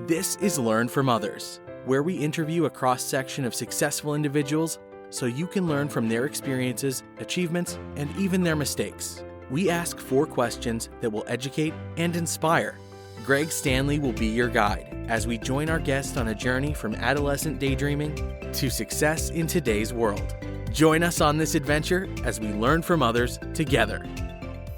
This is Learn from Others, where we interview a cross-section of successful individuals so you can learn from their experiences, achievements, and even their mistakes. We ask 4 questions that will educate and inspire. Greg Stanley will be your guide as we join our guest on a journey from adolescent daydreaming to success in today's world. Join us on this adventure as we learn from others together.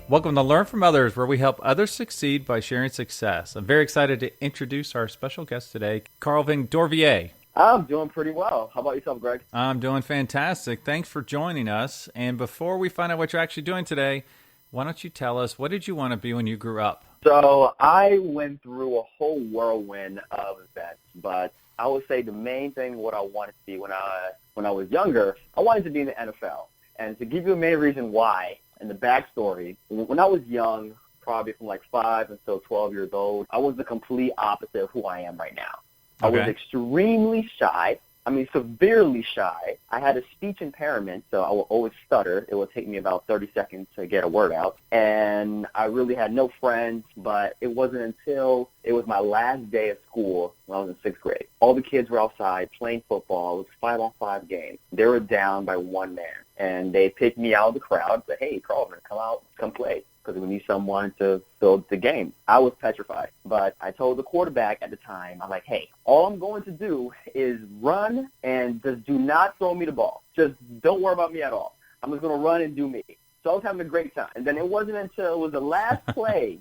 Welcome to Learn from Others, where we help others succeed by sharing success. I'm very excited to introduce our special guest today, Carlvin Dorvilier. I'm doing pretty well. How about yourself, Greg? I'm doing fantastic. Thanks for joining us. And before we find out what you're actually doing today, why don't you tell us, what did you want to be when you grew up? So I went through a whole whirlwind of events, but I would say the main thing what I wanted to be when I was younger, I wanted to be in the NFL. And to give you a main reason why, and the backstory, when I was young, probably from like 5 until 12 years old, I was the complete opposite of who I am right now. Okay. I was extremely shy. Severely shy. I had a speech impairment, so I would always stutter. It would take me about 30 seconds to get a word out. And I really had no friends, but it wasn't until it was my last day of school when I was in 6th grade. All the kids were outside playing football. It was a 5-on-5 game. They were down by one man, and they picked me out of the crowd and said, "Hey, Carlvin, come out, come play, because we need someone to fill the game." I was petrified, but I told the quarterback at the time, I'm like, "Hey, all I'm going to do is run and just do not throw me the ball. Just don't worry about me at all. I'm just going to run and do me." So I was having a great time. And then it wasn't until it was the last play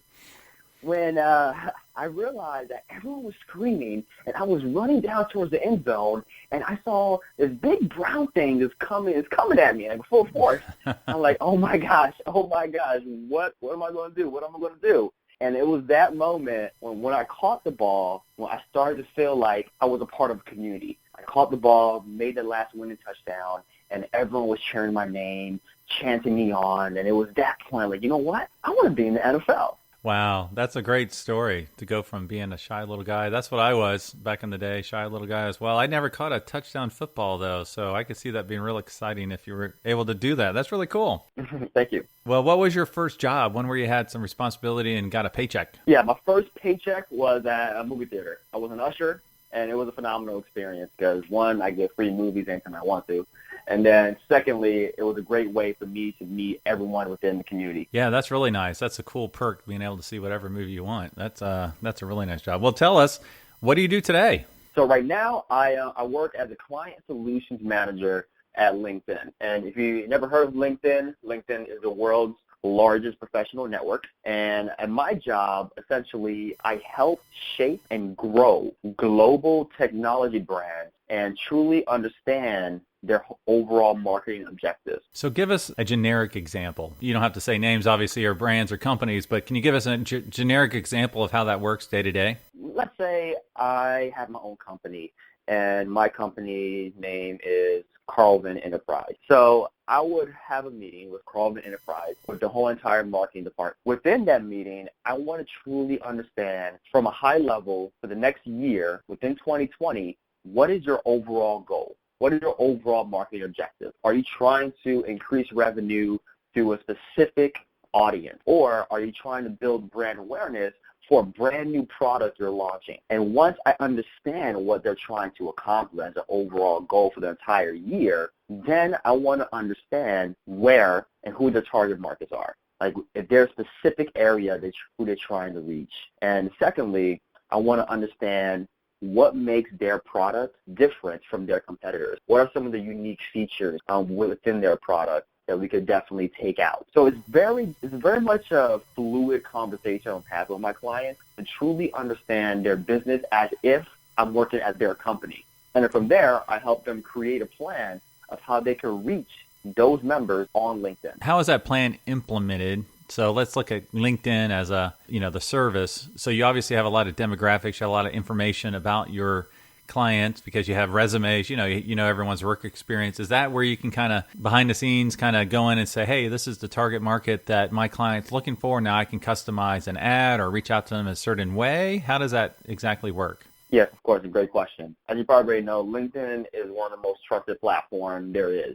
when I realized that everyone was screaming, and I was running down towards the end zone, and I saw this big brown thing is coming at me, like full force. I'm like, oh my gosh, what am I going to do? What am I going to do? And it was that moment when I caught the ball, when I started to feel like I was a part of a community. I caught the ball, made the last winning touchdown, and everyone was cheering my name, chanting me on, and it was that point, like, you know what? I want to be in the NFL. Wow, that's a great story, to go from being a shy little guy. That's what I was back in the day, shy little guy as well. I never caught a touchdown football, though, so I could see that being real exciting if you were able to do that. That's really cool. Thank you. Well, what was your first job? One where you had some responsibility and got a paycheck? Yeah, my first paycheck was at a movie theater. I was an usher, and it was a phenomenal experience because, one, I get free movies anytime I want to. And then, secondly, it was a great way for me to meet everyone within the community. Yeah, that's really nice. That's a cool perk, being able to see whatever movie you want. That's a really nice job. Well, tell us, what do you do today? So right now, I work as a client solutions manager at LinkedIn. And if you never heard of LinkedIn, LinkedIn is the world's largest professional network. And at my job, essentially, I help shape and grow global technology brands and truly understand their overall marketing objectives. So give us a generic example. You don't have to say names, obviously, or brands or companies, but can you give us a generic example of how that works day to day? Let's say I have my own company, and my company name is Carlvin Enterprise. So I would have a meeting with Carlvin Enterprise with the whole entire marketing department. Within that meeting, I want to truly understand from a high level for the next year, within 2020, what is your overall goal? What is your overall marketing objective? Are you trying to increase revenue through a specific audience? Or are you trying to build brand awareness for a brand new product you're launching? And once I understand what they're trying to accomplish as an overall goal for the entire year, then I want to understand where and who the target markets are. Like, if there's a specific area who they're trying to reach. And secondly, I want to understand what makes their product different from their competitors. What are some of the unique features within their product that we could definitely take out? So it's very much a fluid conversation I'm having with my clients to truly understand their business as if I'm working at their company. And then from there, I help them create a plan of how they can reach those members on LinkedIn. How is that plan implemented? So let's look at LinkedIn as the service. So you obviously have a lot of demographics, you have a lot of information about your clients because you have resumes, you know everyone's work experience. Is that where you can kind of behind the scenes kind of go in and say, hey, this is the target market that my client's looking for. Now I can customize an ad or reach out to them a certain way. How does that exactly work? Yes, of course, a great question. As you probably already know, LinkedIn is one of the most trusted platforms there is.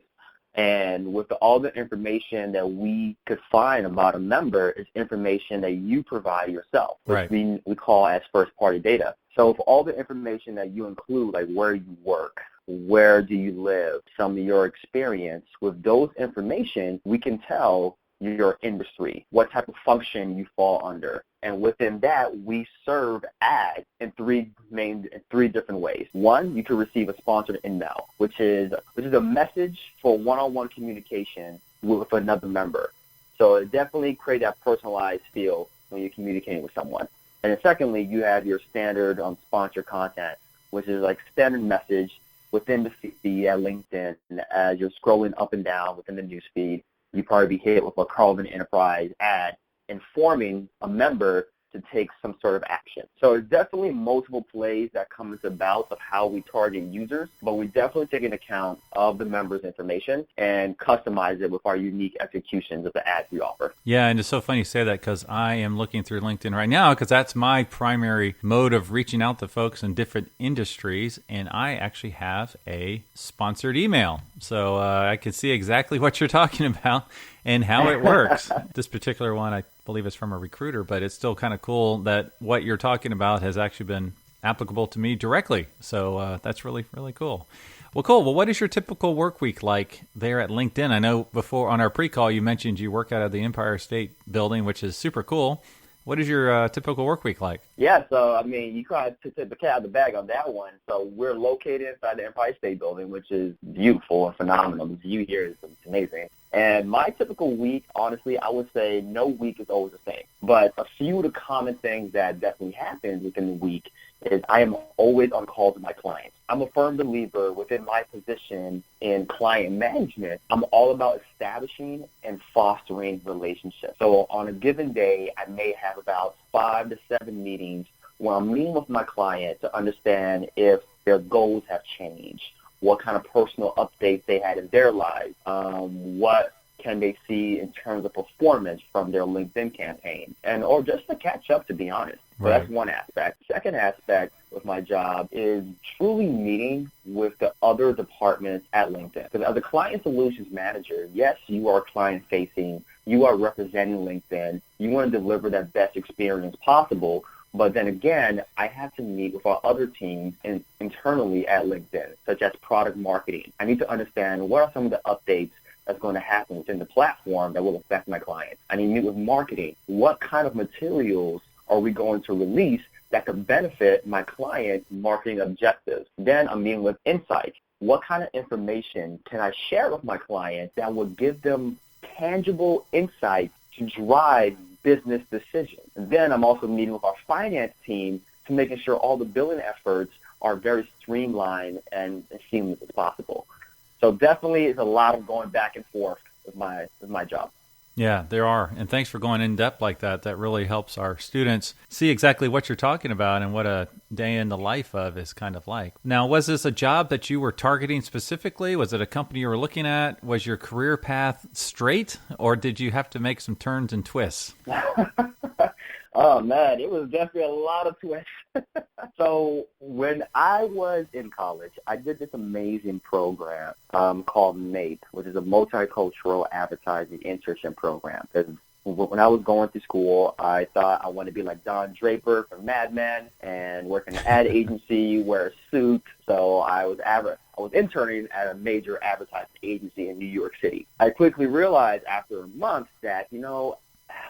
And with all the information that we could find about a member is information that you provide yourself, which we call as first-party data. So for all the information that you include, like where you work, where do you live, some of your experience, with those information, we can tell your industry, what type of function you fall under. And within that, we serve ads in three different ways. One, you can receive a sponsored email, which is a message for one-on-one communication with another member. So it definitely creates that personalized feel when you're communicating with someone. And then secondly, you have your standard sponsored content, which is like standard message within the feed at LinkedIn. As you're scrolling up and down within the news feed, you probably be hit with a Carlvin Enterprise ad informing a member to take some sort of action. So there's definitely multiple plays that come about of how we target users, but we definitely take into account of the member's information and customize it with our unique executions of the ads we offer. Yeah, and it's so funny you say that because I am looking through LinkedIn right now because that's my primary mode of reaching out to folks in different industries, and I actually have a sponsored email. So I can see exactly what you're talking about and how it works. This particular one, I believe it's from a recruiter, but it's still kind of cool that what you're talking about has actually been applicable to me directly. So that's really, really cool. Well, cool. Well, what is your typical work week like there at LinkedIn? I know before on our pre-call you mentioned you work out of the Empire State Building, which is super cool. What is your typical work week like? Yeah, so, I mean, you kind of took the cat out of the bag on that one. So we're located inside the Empire State Building, which is beautiful and phenomenal. The view here is amazing. And my typical week, honestly, I would say no week is always the same. But a few of the common things that definitely happen within the week is I am always on calls with my clients. I'm a firm believer within my position in client management. I'm all about establishing and fostering relationships. So on a given day, I may have about 5 to 7 meetings where I'm meeting with my client to understand if their goals have changed, what kind of personal updates they had in their lives, what can they see in terms of performance from their LinkedIn campaign, or just to catch up, to be honest. So that's one aspect. Second aspect of my job is truly meeting with the other departments at LinkedIn. Because as a client solutions manager, yes, you are client-facing, you are representing LinkedIn, you want to deliver that best experience possible. But then again, I have to meet with our other teams internally at LinkedIn, such as product marketing. I need to understand what are some of the updates that's going to happen within the platform that will affect my clients. I need to meet with marketing. What kind of materials are we going to release that could benefit my client's marketing objectives? Then I'm meeting with insights. What kind of information can I share with my clients that will give them tangible insights to drive business decisions? And then I'm also meeting with our finance team to making sure all the billing efforts are very streamlined and as seamless as possible. So definitely it's a lot of going back and forth with my job. Yeah, there are. And thanks for going in depth like that. That really helps our students see exactly what you're talking about and what a day in the life of is kind of like. Now, was this a job that you were targeting specifically? Was it a company you were looking at? Was your career path straight, or did you have to make some turns and twists? Oh, man, it was definitely a lot of twists. So when I was in college, I did this amazing program called MAPE, which is a multicultural advertising internship program. When I was going through school, I thought I wanted to be like Don Draper from Mad Men and work in an ad agency, wear a suit. So I was interning at a major advertising agency in New York City. I quickly realized after a month that,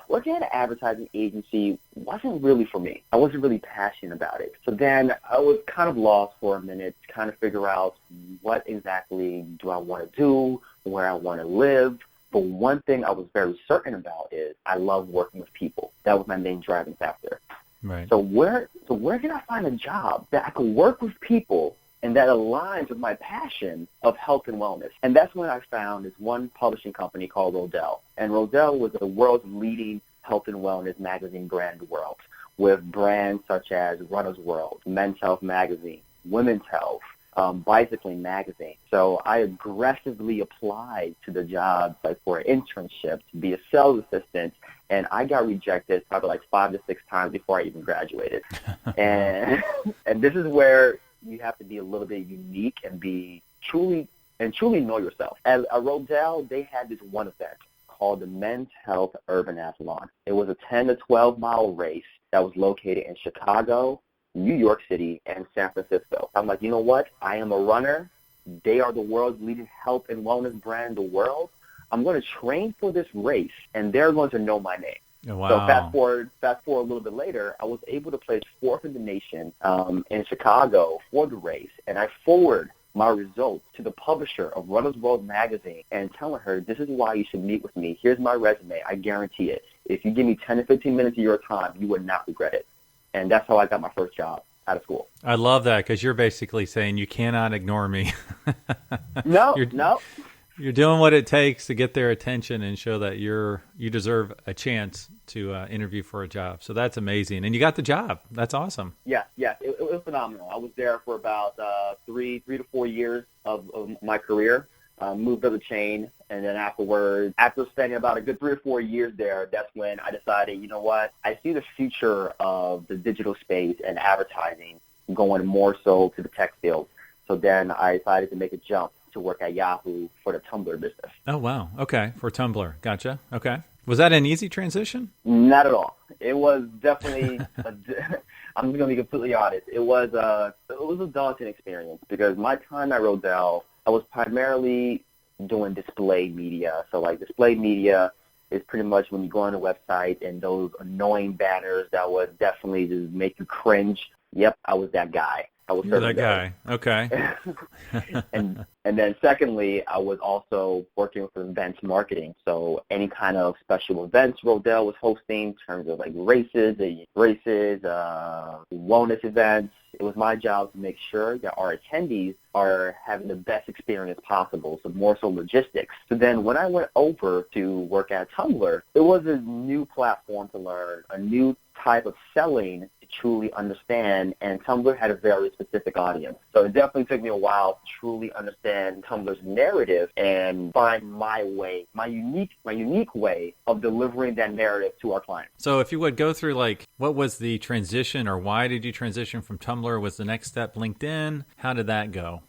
working at an advertising agency wasn't really for me. I wasn't really passionate about it. So then I was kind of lost for a minute to kind of figure out what exactly do I want to do, where I want to live. But one thing I was very certain about is I love working with people. That was my main driving factor. Right. So where can I find a job that I could work with people and that aligns with my passion of health and wellness? And that's when I found this one publishing company called Rodell. And Rodell was the world's leading health and wellness magazine brand in the world, with brands such as Runner's World, Men's Health Magazine, Women's Health, Bicycling Magazine. So I aggressively applied to the job for an internship to be a sales assistant, and I got rejected probably like 5 to 6 times before I even graduated. and this is where you have to be a little bit unique and be truly and truly know yourself. At Rodale, they had this one event called the Men's Health Urban Athlon. It was a 10 to 12-mile race that was located in Chicago, New York City, and San Francisco. I'm like, you know what? I am a runner. They are the world's leading health and wellness brand in the world. I'm going to train for this race, and they're going to know my name. Oh, wow. So fast forward a little bit later, I was able to place fourth in the nation in Chicago for the race, and I forward my results to the publisher of Runner's World magazine and telling her, this is why you should meet with me. Here's my resume. I guarantee it. If you give me 10 to 15 minutes of your time, you would not regret it. And that's how I got my first job out of school. I love that, because you're basically saying you cannot ignore me. No. You're doing what it takes to get their attention and show that you deserve a chance to interview for a job. So that's amazing. And you got the job. That's awesome. Yeah. It was phenomenal. I was there for about 3 to 4 years of my career. Moved up the chain, and then afterwards, after spending about a good 3 or 4 years there, that's when I decided, you know what, I see the future of the digital space and advertising going more so to the tech field. So then I decided to make a jump to work at Yahoo for the Tumblr business. Oh, wow. Okay. For Tumblr. Gotcha. Okay. Was that an easy transition? Not at all. It was definitely, I'm just going to be completely honest, it was a daunting experience because my time at Rodale, I was primarily doing display media. So like display media is pretty much when you go on a website and those annoying banners that would definitely just make you cringe. Yep, I was that guy. You're that guy. Okay. and then secondly, I was also working with events marketing. So any kind of special events Rodale was hosting in terms of like races, wellness events. It was my job to make sure that our attendees are having the best experience possible, so more so logistics. So then when I went over to work at Tumblr, it was a new platform to learn, a new type of selling to truly understand, and Tumblr had a very specific audience. So it definitely took me a while to truly understand Tumblr's narrative and find my way, my unique way of delivering that narrative to our clients. So if you would go through, like, what was the transition, or why did you transition from Tumblr? Was the next step LinkedIn? How did that go?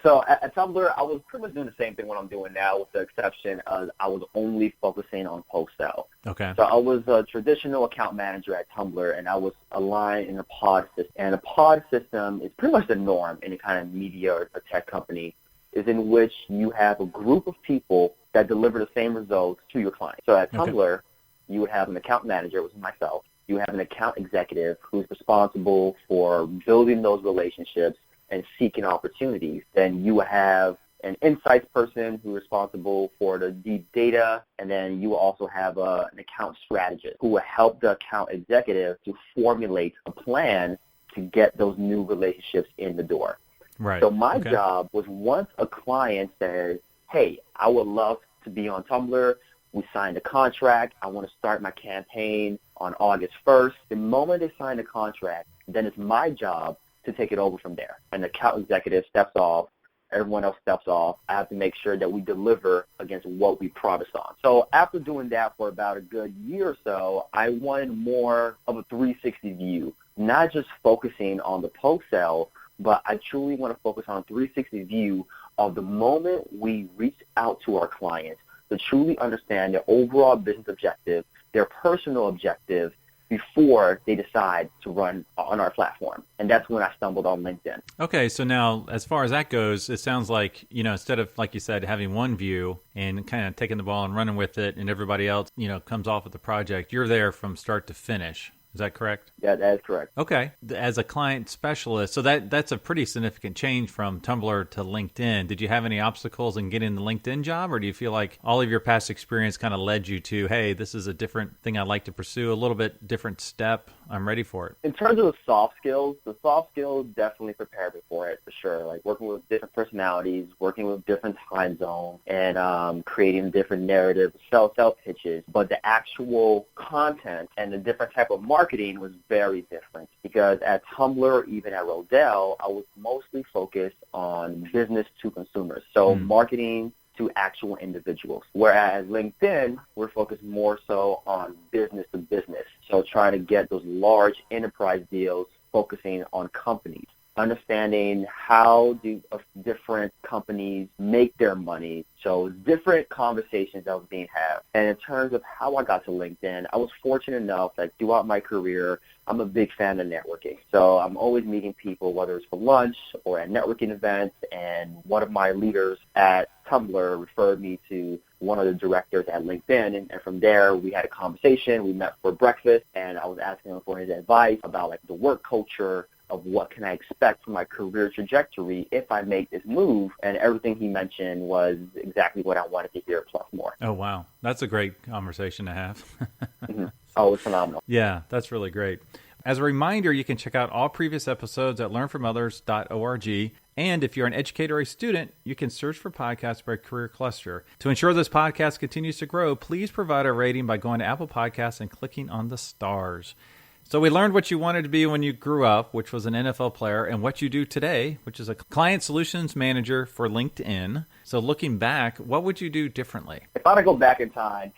So at Tumblr, I was pretty much doing the same thing what I'm doing now, with the exception of I was only focusing on post-sale. Okay. So I was a traditional account manager at Tumblr, and I was aligned in a pod system. And a pod system is pretty much the norm in a kind of media or tech company, is in which you have a group of people that deliver the same results to your client. So at Tumblr, you would have an account manager, which is myself. You have an account executive who's responsible for building those relationships and seeking opportunities. Then you have an insights person who's responsible for the deep data, and then you will also have an account strategist who will help the account executive to formulate a plan to get those new relationships in the door. Right. So my job was, once a client says, hey, I would love to be on Tumblr, we signed a contract, I want to start my campaign on August 1st. The moment they sign the contract, then it's my job to take it over from there. And the account executive steps off, everyone else steps off. I have to make sure that we deliver against what we promised on. So after doing that for about a good year or so, I wanted more of a 360 view, not just focusing on the post-sale, but I truly want to focus on a 360 view of the moment we reach out to our clients to truly understand their overall business objective, their personal objective, before they decide to run on our platform. And that's when I stumbled on LinkedIn. Okay, so now as far as that goes, it sounds like, instead of, like you said, having one view and kind of taking the ball and running with it and everybody else, comes off with the project, you're there from start to finish. Is that correct? Yeah, that is correct. Okay. As a client specialist, so that's a pretty significant change from Tumblr to LinkedIn. Did you have any obstacles in getting the LinkedIn job, or do you feel like all of your past experience kind of led you to, hey, this is a different thing I'd like to pursue, a little bit different step, I'm ready for it? In terms of the soft skills definitely prepared me for it, for sure. Like working with different personalities, working with different time zones, and creating different narratives, sell pitches. But the actual content and the different type of marketing was very different, because at Tumblr, even at Rodale, I was mostly focused on business to consumers. So marketing to actual individuals. Whereas LinkedIn, we're focused more so on business to business. So trying to get those large enterprise deals, focusing on companies. understanding how do different companies make their money. So different conversations that was being had. And in terms of how I got to LinkedIn, I was fortunate enough that throughout my career, I'm a big fan of networking. So I'm always meeting people, whether it's for lunch or at networking events. And one of my leaders at Tumblr referred me to one of the directors at LinkedIn. And from there, we had a conversation. We met for breakfast, and I was asking him for his advice about like the work culture, of what can I expect from my career trajectory if I make this move. And everything he mentioned was exactly what I wanted to hear, plus more. Oh, wow. That's a great conversation to have. Mm-hmm. Oh, it was phenomenal. Yeah, that's really great. As a reminder, you can check out all previous episodes at learnfromothers.org. And if you're an educator or a student, you can search for podcasts by career cluster. To ensure this podcast continues to grow, please provide a rating by going to Apple Podcasts and clicking on the stars. So we learned what you wanted to be when you grew up, which was an NFL player, and what you do today, which is a client solutions manager for LinkedIn. So looking back, what would you do differently? If I were to go back in time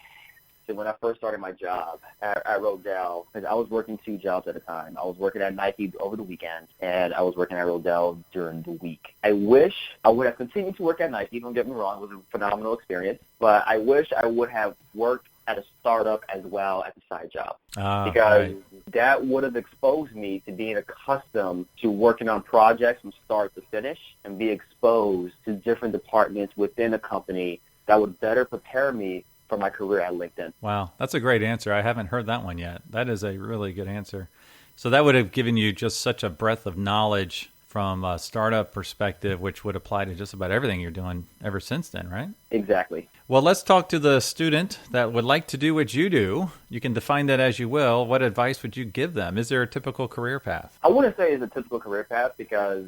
to when I first started my job at Rodell, because I was working 2 jobs at a time. I was working at Nike over the weekend, and I was working at Rodell during the week. I wish I would have continued to work at Nike. Don't get me wrong. It was a phenomenal experience. But I wish I would have worked at a startup as well as a side job, because that would have exposed me to being accustomed to working on projects from start to finish and be exposed to different departments within a company that would better prepare me for my career at LinkedIn. Wow, that's a great answer. I haven't heard that one yet. That is a really good answer. So that would have given you just such a breadth of knowledge from a startup perspective, which would apply to just about everything you're doing ever since then, right? Exactly. Well, let's talk to the student that would like to do what you do. You can define that as you will. What advice would you give them? Is there a typical career path? I wouldn't say it's a typical career path, because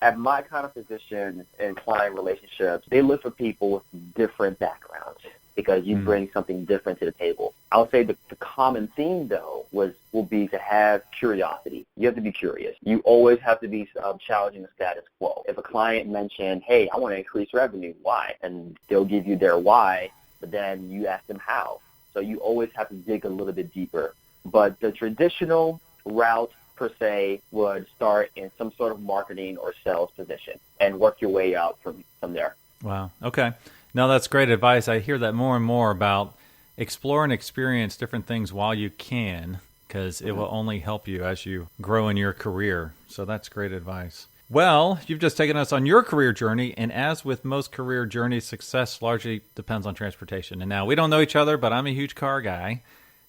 at my kind of position in client relationships, they look for people with different backgrounds, because you bring something different to the table. I would say the common theme, though, will be to have curiosity. You have to be curious. You always have to be challenging the status quo. If a client mentioned, hey, I want to increase revenue, why? And they'll give you their why, but then you ask them how. So you always have to dig a little bit deeper. But the traditional route, per se, would start in some sort of marketing or sales position and work your way out from there. Wow. Okay. No, that's great advice. I hear that more and more about explore and experience different things while you can, because it will only help you as you grow in your career. So that's great advice. Well, you've just taken us on your career journey, and as with most career journeys, success largely depends on transportation. And now we don't know each other, but I'm a huge car guy.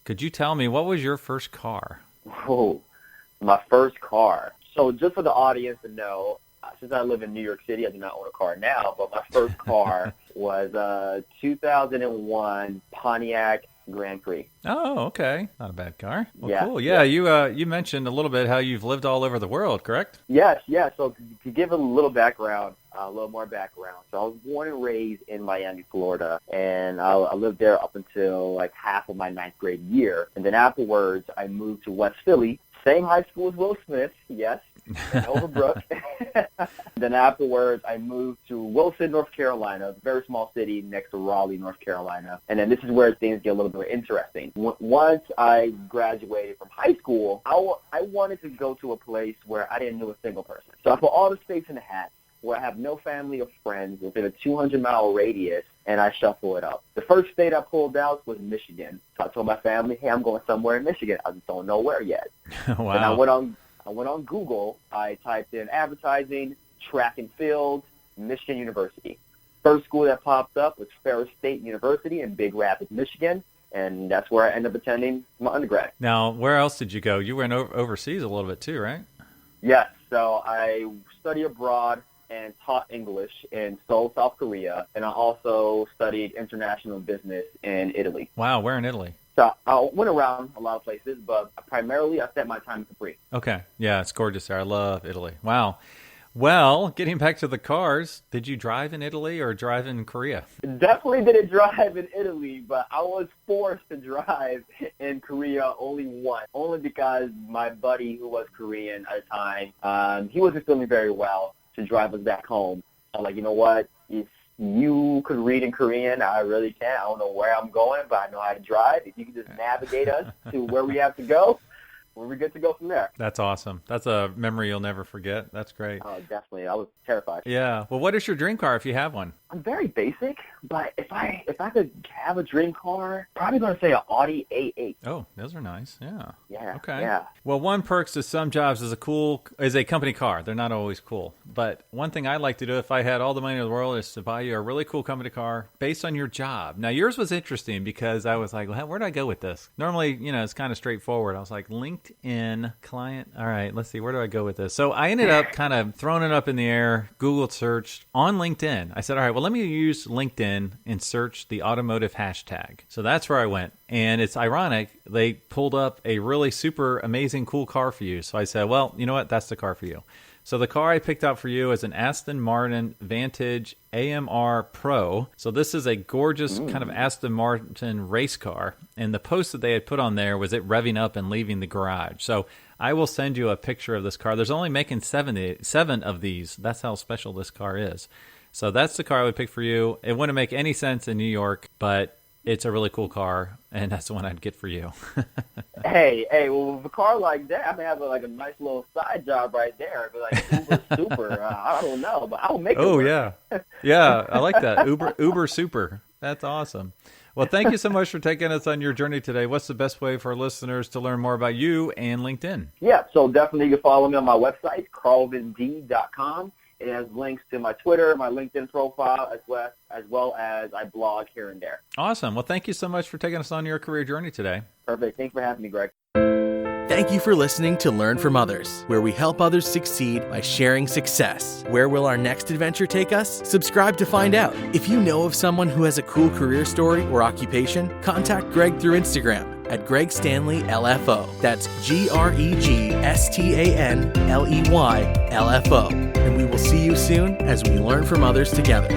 Could you tell me, what was your first car? Oh, my first car. So just for the audience to know, since I live in New York City, I do not own a car now, but my first car was a 2001 Pontiac Grand Prix. Oh, okay. Not a bad car. Well, yeah, cool. Yeah, you mentioned a little bit how you've lived all over the world, correct? Yes. So to give a little background, a little more background. So I was born and raised in Miami, Florida, and I lived there up until like half of my 9th grade year. And then afterwards, I moved to West Philly, same high school as Will Smith, yes, in Overbrook. Then afterwards, I moved to Wilson, North Carolina, a very small city next to Raleigh, North Carolina. And then this is where things get a little bit interesting. Once I graduated from high school, I wanted to go to a place where I didn't know a single person. So I put all the space in the hat, where I have no family or friends within a 200-mile radius, and I shuffle it up. The first state I pulled out was Michigan. So I told my family, hey, I'm going somewhere in Michigan. I just don't know where yet. Wow. And I went on Google. I typed in advertising, track and field, Michigan University. First school that popped up was Ferris State University in Big Rapids, Michigan, and that's where I ended up attending my undergrad. Now, where else did you go? You went overseas a little bit too, right? Yes. So I studied abroad and taught English in Seoul, South Korea, and I also studied international business in Italy. Wow, where in Italy? So I went around a lot of places, but primarily I spent my time in Capri. Okay, yeah, it's gorgeous there. I love Italy. Wow. Well, getting back to the cars, did you drive in Italy or drive in Korea? Definitely didn't drive in Italy, but I was forced to drive in Korea only once, only because my buddy who was Korean at the time, he wasn't feeling very well, to drive us back home. I'm like, you know what, if you could read in Korean, I really can. I don't know where I'm going, but I know how to drive. If you can just navigate us to where we have to go, we're good to go from there. That's awesome. That's a memory you'll never forget. That's great. Oh, definitely. I was terrified. Yeah. Well, what is your dream car if you have one? I'm very basic, but if I could have a dream car, probably going to say an Audi A8. Oh, those are nice. Yeah. Yeah. Okay. Yeah. Well, one perks to some jobs is a company car. They're not always cool. But one thing I'd like to do if I had all the money in the world is to buy you a really cool company car based on your job. Now, yours was interesting because I was like, well, where do I go with this? Normally, it's kind of straightforward. I was like, LinkedIn client. All right, let's see. Where do I go with this? So I ended up kind of throwing it up in the air, Google searched on LinkedIn. I said, all right, well, let me use LinkedIn and search the automotive hashtag. So that's where I went. And it's ironic, they pulled up a really super amazing, cool car for you. So I said, well, you know what? That's the car for you. So the car I picked out for you is an Aston Martin Vantage AMR Pro. So this is a gorgeous kind of Aston Martin race car. And the post that they had put on there was it revving up and leaving the garage. So I will send you a picture of this car. There's only making seven of these. That's how special this car is. So that's the car I would pick for you. It wouldn't make any sense in New York, but it's a really cool car, and that's the one I'd get for you. Hey, well, with a car like that, I may have a nice little side job right there. Like Uber Super, I don't know, but I'll make it work. Yeah. Yeah, I like that. Uber Super. That's awesome. Well, thank you so much for taking us on your journey today. What's the best way for listeners to learn more about you and LinkedIn? Yeah, so definitely you can follow me on my website, carlvind.com. It has links to my Twitter, my LinkedIn profile, as well as I blog here and there. Awesome. Well, thank you so much for taking us on your career journey today. Perfect. Thanks for having me, Greg. Thank you for listening to Learn from Others, where we help others succeed by sharing success. Where will our next adventure take us? Subscribe to find out. If you know of someone who has a cool career story or occupation, contact Greg through Instagram at Greg Stanley LFO. That's GregStanley LFO. And we will see you soon as we learn from others together.